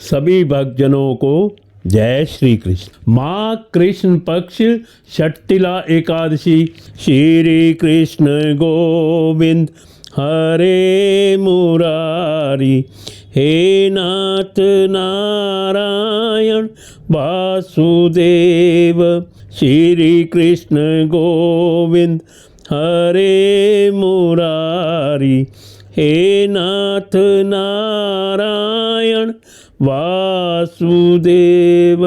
सभी भक्तजनों को जय श्री कृष्ण। माँ कृष्ण पक्ष षट्तिला एकादशी। श्री कृष्ण गोविंद हरे मुरारी, हे नाथ नारायण वासुदेव। श्री कृष्ण गोविंद हरे मुरारी, हे नाथ नारायण वासुदेव।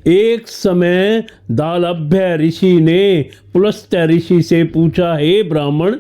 एक समय दालभ्य ऋषि ने पुलस्त्य ऋषि से पूछा, हे ब्राह्मण,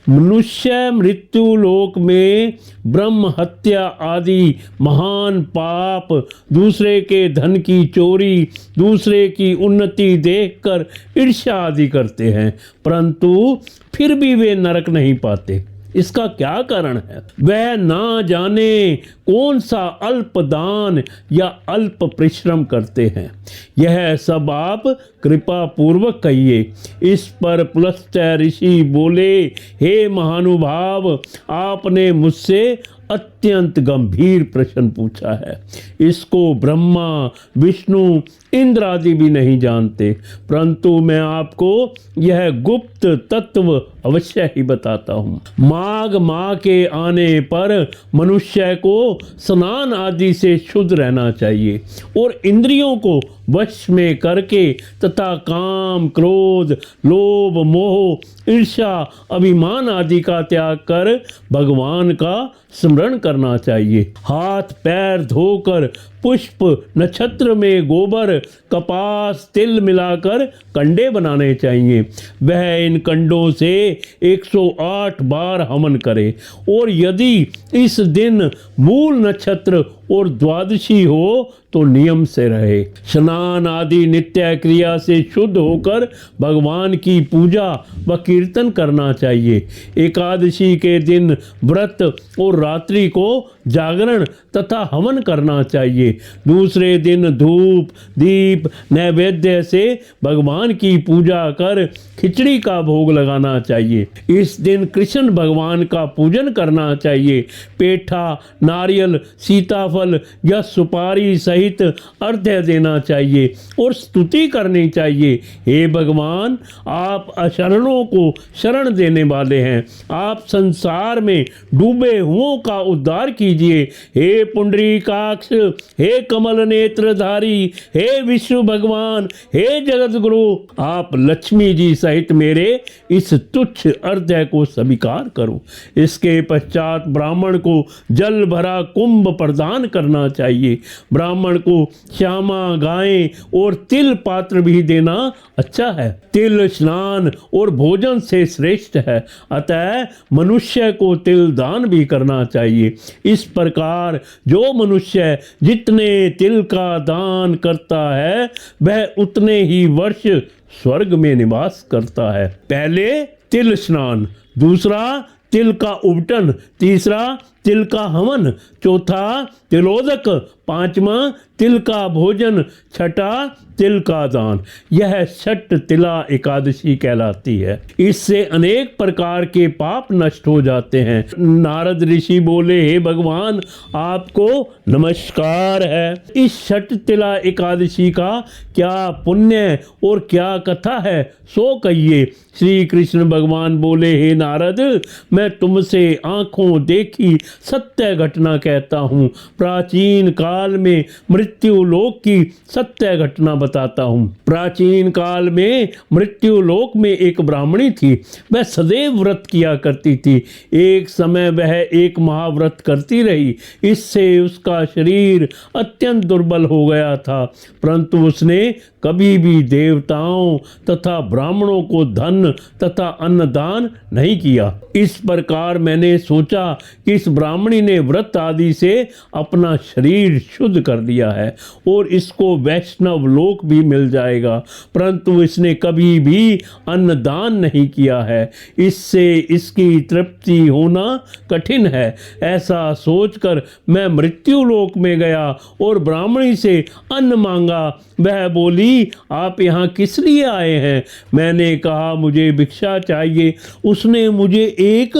मनुष्य मृत्यु लोक में ब्रह्म हत्या आदि महान पाप, दूसरे के धन की चोरी, दूसरे की उन्नति देखकर ईर्ष्या आदि करते हैं, परंतु फिर भी वे नरक नहीं पाते। इसका क्या कारण है? वह ना जाने कौन सा अल्प दान या अल्प परिश्रम करते हैं। यह सब आप कृपा पूर्वक कहिए। इस पर पुलस्त्य ऋषि बोले, हे महानुभाव, आपने मुझसे अत्यंत गंभीर प्रश्न पूछा है। इसको ब्रह्मा, विष्णु, इंद्र आदि भी नहीं जानते, परंतु मैं आपको यह गुप्त तत्व अवश्य ही बताता हूँ। माघ माह के आने पर मनुष्य को स्नान आदि से शुद्ध रहना चाहिए और इंद्रियों को वश में करके तथा काम, क्रोध, लोभ, मोह, ईर्ष्या, अभिमान आदि का त्याग कर भगवान का स्मरण करना चाहिए। हाथ पैर धोकर पुष्प नक्षत्र में गोबर, कपास, तिल मिलाकर कंडे बनाने चाहिए। वह इन कंडों से 108 बार हवन करे और यदि इस दिन मूल नक्षत्र और द्वादशी हो तो नियम से रहे। स्नान आदि नित्य क्रिया से शुद्ध होकर भगवान की पूजा व कीर्तन करना चाहिए। एकादशी के दिन व्रत और रात्रि को जागरण तथा हवन करना चाहिए। दूसरे दिन धूप दीप नैवेद्य से भगवान की पूजा कर खिचड़ी का भोग लगाना चाहिए। इस दिन कृष्ण भगवान का पूजन करना चाहिए। पेठा, नारियल, सीताफल या सुपारी सहित अर्घ्य देना चाहिए और स्तुति करनी चाहिए। हे भगवान, आप अशरणों को शरण देने वाले हैं। आप संसार में डूबे हुओं का उद्धार कीजिए। हे पुंडरीकाक्ष, हे कमल नेत्रधारी, हे विष्णु भगवान, हे जगत गुरु, आप लक्ष्मी जी सहित मेरे इस तुच्छ अर्घ्य को स्वीकार करो। इसके पश्चात ब्राह्मण को जल भरा कुंभ प्रदान करना चाहिए। ब्राह्मण को श्यामा गायें और तिल पात्र भी देना अच्छा है। तिल स्नान और भोजन से श्रेष्ठ है, अतः मनुष्य को तिल दान भी करना चाहिए। इस प्रकार जो मनुष्य जितने तिल का दान करता है वह उतने ही वर्ष स्वर्ग में निवास करता है। पहले तिल स्नान, दूसरा तिल का उबटन, तीसरा तिल का हवन, चौथा तिलोदक, पांचवा तिल का भोजन, छठा तिल का दान। यह षट तिला एकादशी कहलाती है। इससे अनेक प्रकार के पाप नष्ट हो जाते हैं। नारद ऋषि बोले, हे भगवान, आपको नमस्कार है। इस षट तिला एकादशी का क्या पुण्य और क्या कथा है सो कहिए। श्री कृष्ण भगवान बोले, हे नारद, मैं तुमसे आंखों देखी सत्य घटना कहता हूँ। प्राचीन काल में मृत्यु लोक की सत्य घटना बताता हूँ। प्राचीन काल में मृत्यु लोक में एक ब्राह्मणी थी। वह सदैव व्रत किया करती थी। एक समय वह एक महाव्रत करती रही। इससे उसका शरीर अत्यंत दुर्बल हो गया था, परंतु उसने कभी भी देवताओं तथा ब्राह्मणों को धन तथा अन्नदान नहीं किया। इस प्रकार मैंने सोचा कि इस ब्राह्मणी ने व्रत आदि से अपना शरीर शुद्ध कर दिया है और इसको वैष्णव लोक भी मिल जाएगा, परंतु इसने कभी भी अन्नदान नहीं किया है। इससे इसकी तृप्ति होना कठिन है। ऐसा सोचकर मैं मृत्यु लोक में गया और ब्राह्मणी से अन्न मांगा। वह बोली, आप यहाँ किस लिए आए हैं? मैंने कहा, मुझे भिक्षा चाहिए। उसने मुझे एक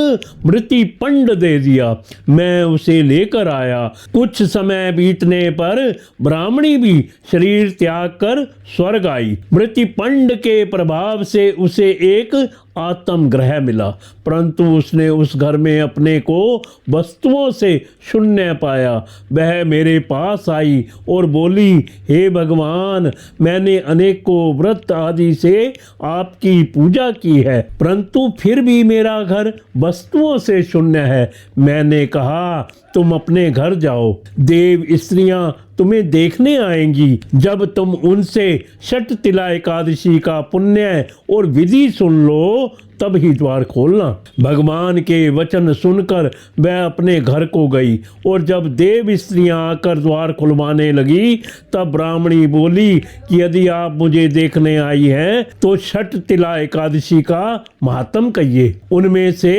मृति पंड दे दिया मैं उसे लेकर आया। कुछ समय बीतने पर ब्राह्मणी भी शरीर त्याग कर स्वर्ग आई। मृतिपंड के प्रभाव से उसे एक आत्म ग्रह मिला, परंतु उसने उस घर में अपने को वस्तुओं से शून्य पाया। वह मेरे पास आई और बोली, हे भगवान, मैंने अनेकों व्रत आदि से आपकी पूजा की है, परंतु फिर भी मेरा घर वस्तुओं से शून्य है। मैंने कहा, तुम अपने घर जाओ, देव स्त्रियां तुम्हें देखने आएंगी। जब तुम उनसे षट तिला एकादशी का पुण्य और विधि सुन लो, तब ही द्वार खोलना। भगवान के वचन सुनकर वह अपने घर को गई और जब देव स्त्रियां आकर द्वार खुलवाने लगी, तब ब्राह्मणी बोली कि यदि आप मुझे देखने आई हैं तो षट तिला एकादशी का महात्म कहिए। उनमें से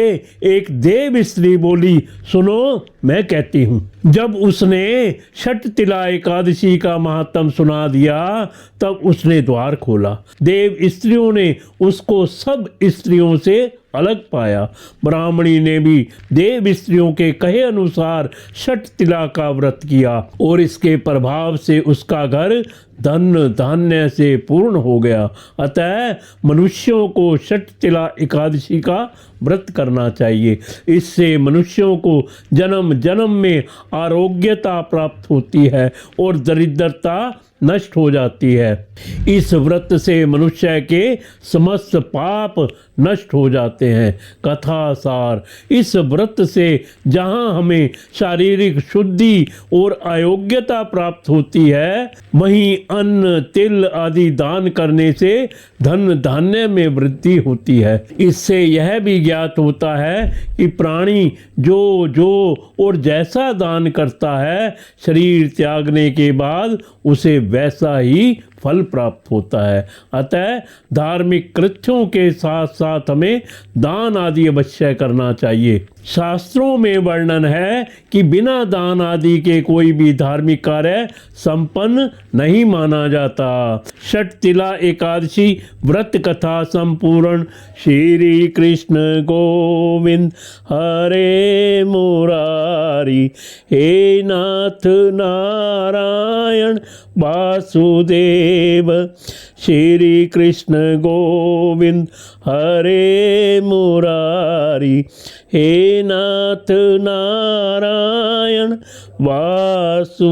एक देव स्त्री बोली, सुनो, मैं कहती हूँ। जब उसने षट तिला एकादशी का महात्म सुना दिया, तब उसने द्वार खोला। देव स्त्रियों ने उसको सब स्त्रियों से अलग पाया। ब्राह्मणी ने भी देव स्त्रियों के कहे अनुसार षट तिला का व्रत किया और इसके प्रभाव से उसका घर धन धान्य से पूर्ण हो गया। अतः मनुष्यों को षट तिला एकादशी का व्रत करना चाहिए। इससे मनुष्यों को जन्म जन्म में आरोग्यता प्राप्त होती है और दरिद्रता नष्ट हो जाती है। इस व्रत से मनुष्य के समस्त पाप नष्ट हो जाते हैं। कथा सार, इस व्रत से जहाँ हमें शारीरिक शुद्धि और अयोग्यता प्राप्त होती है, वहीं अन्न तिल आदि दान करने से धन धान्य में वृद्धि होती है। इससे यह भी ज्ञात होता है कि प्राणी जो और जैसा दान करता है, शरीर त्यागने के बाद उसे वैसा ही फल प्राप्त होता है। अतः धार्मिक कृत्यों के साथ साथ हमें दान आदि अवश्य करना चाहिए। शास्त्रों में वर्णन है कि बिना दान आदि के कोई भी धार्मिक कार्य संपन्न नहीं माना जाता। षट तिला एकादशी व्रत कथा संपूर्ण। श्री कृष्ण गोविंद हरे मुरारी, हे नाथ नारायण वासुदेव। श्री कृष्ण गोविंद हरे मुरारी, हे नाथ नारायण वासुदेव।